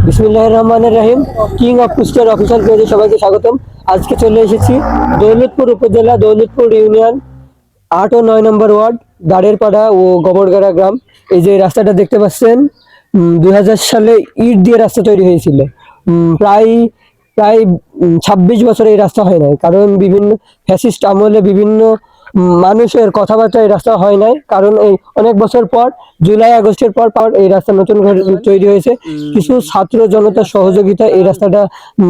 বিসমিল্লাহির রহমানির রহিম। King of কুষ্টিয়ার অফিসিয়াল পেজে সবাইকে স্বাগতম। আজকে চলে এসেছি দৌলতপুর উপজেলা দৌলতপুর ইউনিয়ন 8 ও 9 নম্বর ওয়ার্ড দাঁড়েরপাড়া ও গোবরগাড়া গ্রাম। এই যে রাস্তাটা দেখতে পাচ্ছেন, 2000 সালে ইট দিয়ে রাস্তা তৈরি হয়েছিল। প্রায় প্রায় 26 বছর এই রাস্তা হয় নাই, কারণ বিভিন্ন ফ্যাসিস্ট আমলে বিভিন্ন মানুষের কথাবার্তা এই রাস্তা হয় নাই, কারণ এই অনেক বছর পর জুলাই আগস্টের পর পর এই রাস্তা নতুন করে তৈরি হয়েছে। কিছু ছাত্র জনতার সহযোগিতা এই রাস্তাটা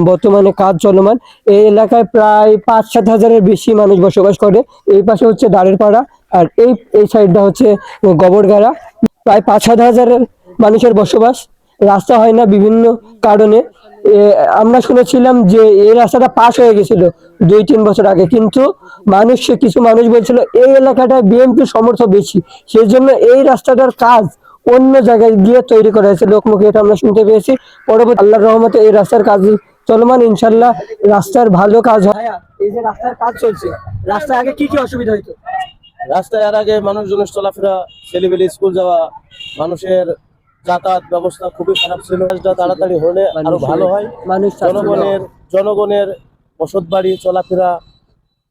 বর্তমানে কাজ চলমান। এই এলাকায় প্রায় 5-7 হাজারের বেশি মানুষ বসবাস করে। এই পাশে হচ্ছে দাঁড়েরপাড়া, আর এই সাইডটা হচ্ছে গোবরগাড়া। প্রায় 5-7 হাজারের মানুষের বসবাস। রাস্তা হয় না বিভিন্ন কারণে। আমরা শুনেছিলাম যে এই রাস্তাটা পাস হয়ে গেছিল 2-3 বছর আগে, কিন্তু কিছু মানুষ বলছিল এই এলাকাটায় বিএনপির সমর্থন বেশি, সেই জন্য এই রাস্তাটার কাজ অন্য জায়গায় গিয়ে তৈরি করা হয়েছে। লোকমুখে এটা আমরা শুনতে পেয়েছি। পরবর্তী আল্লাহর রহমতে এই রাস্তার কাজ চলমান, ইনশাল্লাহ রাস্তার ভালো কাজ হয়। এই যে রাস্তার কাজ চলছে, রাস্তায় আগে কি কি অসুবিধা হইতো? রাস্তায় এর আগে মানুষজনের চলাফেরা, ছেলেমেয়ে স্কুল যাওয়া, মানুষের যাতায়াত ব্যবস্থা খুবই খারাপ ছিল। কাজটা তাড়াতাড়ি হলে আরো ভালো হয়। মানুষ জনগণের বসত বাড়ি, চলাফেরা,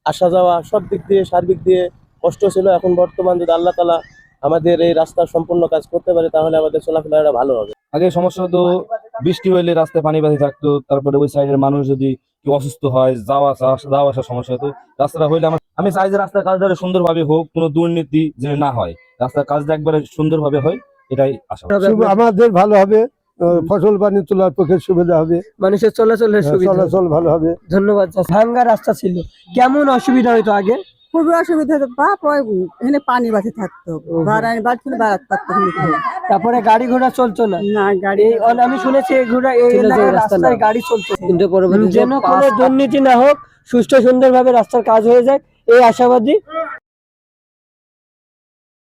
আসা যাওয়া সব দিক দিয়ে সার্বিক দিয়ে কষ্ট ছিল। এখন বর্তমান যদি আল্লাহ তাআলা আমাদের এই রাস্তার সম্পূর্ণ কাজ করতে পারে, তাহলে আমাদের চলাফেরাটা ভালো হবে। আগে সমস্যা হতো, বৃষ্টি হইলে রাস্তায় পানি বাঁধি থাকতো, তারপরে ওই সাইডের মানুষ যদি কেউ অসুস্থ হয়, যাওয়া আসার সমস্যা হতো। রাস্তাটা হইলে আমি চাই যে রাস্তার কাজটা সুন্দরভাবে হোক, কোনো দুর্নীতি যেন না হয়, রাস্তার কাজটা একবারে সুন্দরভাবে হয়, এটাই আশা। আমাদের ভালো হবে, ফসল পানি তোলার পক্ষে সুবিধা হবে, মানুষের চলাচলের সুবিধা, চলাচল ভালো হবে। ধন্যবাদ। ভাঙ্গা রাস্তা ছিল, কেমন অসুবিধা হইতো আগে? খুবই অসুবিধা হতো। বাপ এখানে পানি বাঁচে থাকতো, তারপরে গাড়ি ঘোড়া চলতো না। না গাড়ি আমি শুনেছি এই ঘোড়া এই এলাকায় রাস্তায় গাড়ি চলতো, কিন্তু পরবর্তী যেন কোনো দুর্নীতি না হোক, সুষ্ঠু সুন্দরভাবে রাস্তার কাজ হয়ে যায় এই আশাবাদী।